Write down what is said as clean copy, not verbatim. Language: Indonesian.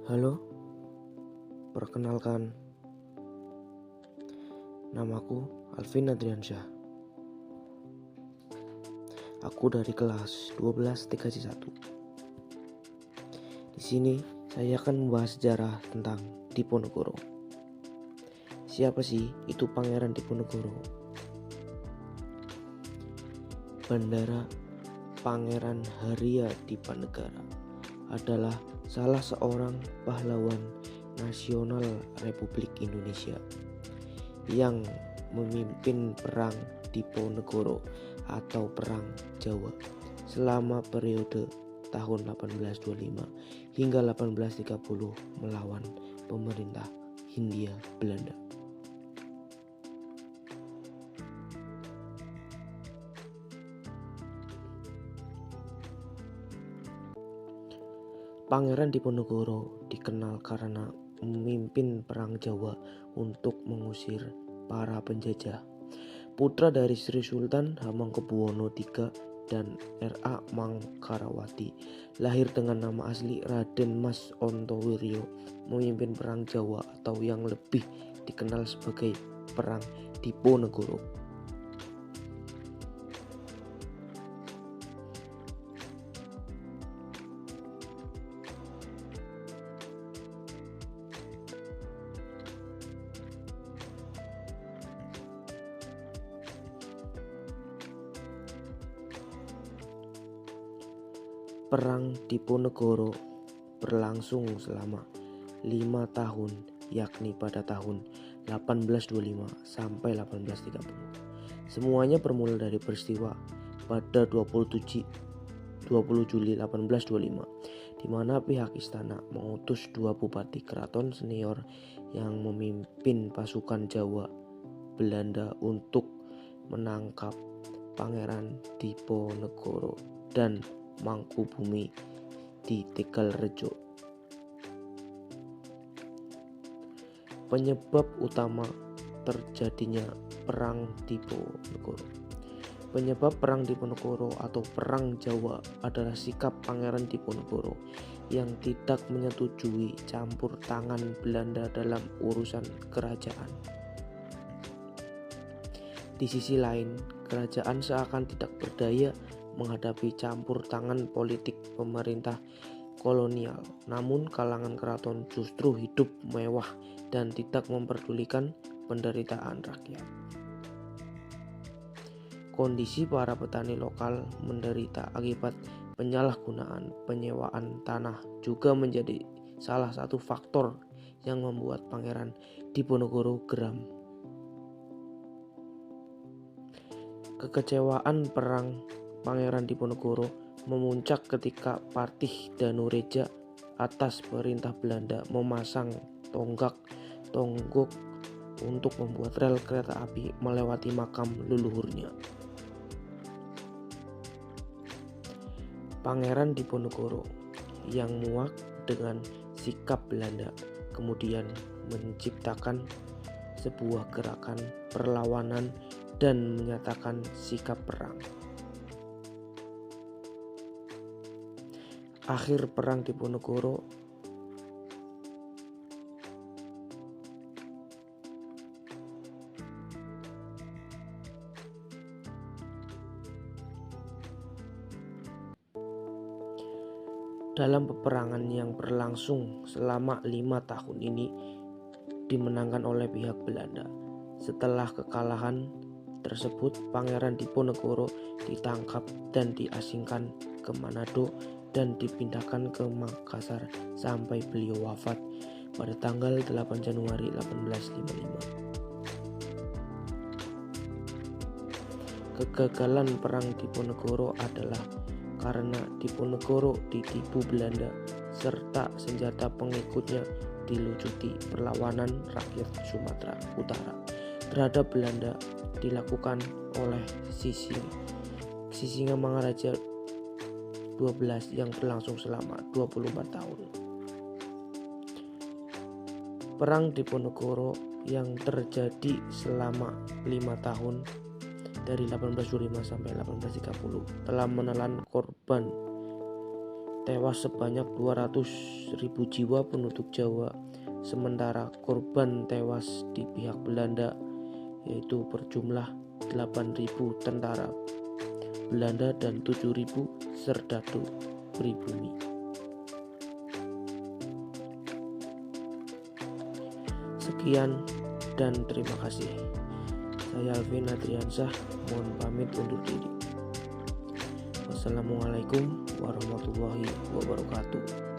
Halo, perkenalkan, namaku Alvin Adriansyah. Aku dari kelas 12 TKJ 1. Di sini saya akan membahas sejarah tentang Diponegoro. Siapa sih itu Pangeran Diponegoro? Bandara Pangeran Harya Dipanegara adalah salah seorang pahlawan nasional Republik Indonesia yang memimpin perang Diponegoro atau Perang Jawa selama periode tahun 1825 hingga 1830 melawan pemerintah Hindia Belanda. Pangeran Diponegoro dikenal karena memimpin Perang Jawa untuk mengusir para penjajah. Putra dari Sri Sultan Hamengkubuwono III dan R.A. Mangkarawati, lahir dengan nama asli Raden Mas Ontowiryo, memimpin Perang Jawa atau yang lebih dikenal sebagai Perang Diponegoro. Perang Diponegoro berlangsung selama 5 tahun, yakni pada tahun 1825 sampai 1830. Semuanya bermula dari peristiwa pada 20 Juli 1825, di mana pihak istana mengutus 2 bupati keraton senior yang memimpin pasukan Jawa Belanda untuk menangkap Pangeran Diponegoro dan Mangkubumi di Tegalrejo. Penyebab utama terjadinya Perang Diponegoro. Penyebab Perang Diponegoro atau Perang Jawa adalah sikap Pangeran Diponegoro yang tidak menyetujui campur tangan Belanda dalam urusan kerajaan. Di sisi lain, kerajaan seakan tidak berdaya menghadapi campur tangan politik pemerintah kolonial. Namun kalangan keraton justru hidup mewah dan tidak memperdulikan penderitaan rakyat. Kondisi para petani lokal menderita akibat penyalahgunaan penyewaan tanah juga menjadi salah satu faktor yang membuat Pangeran Diponegoro geram. Kekecewaan Pangeran Diponegoro memuncak ketika Patih Danureja atas perintah Belanda memasang tonggak untuk membuat rel kereta api melewati makam leluhurnya. Pangeran Diponegoro yang muak dengan sikap Belanda kemudian menciptakan sebuah gerakan perlawanan dan menyatakan sikap perang. Akhir Perang Diponegoro dalam peperangan yang berlangsung selama 5 tahun ini dimenangkan oleh pihak Belanda. Setelah kekalahan tersebut, Pangeran Diponegoro ditangkap dan diasingkan ke Manado dan dipindahkan ke Makassar sampai beliau wafat pada tanggal 8 Januari 1855. Kegagalan Perang Diponegoro adalah karena Diponegoro ditipu Belanda serta senjata pengikutnya dilucuti. Perlawanan rakyat Sumatera Utara terhadap Belanda dilakukan oleh Sisingamangaraja 12 yang berlangsung selama 24 tahun. Perang Diponegoro yang terjadi selama 5 tahun dari 1825 sampai 1830 telah menelan korban tewas sebanyak 200.000 jiwa penduduk Jawa, sementara korban tewas di pihak Belanda yaitu berjumlah 8.000 tentara Belanda dan 7.000 serdadu pribumi. Sekian dan terima kasih. Saya Alvin Adriansyah, mohon pamit undur diri. Wassalamualaikum warahmatullahi wabarakatuh.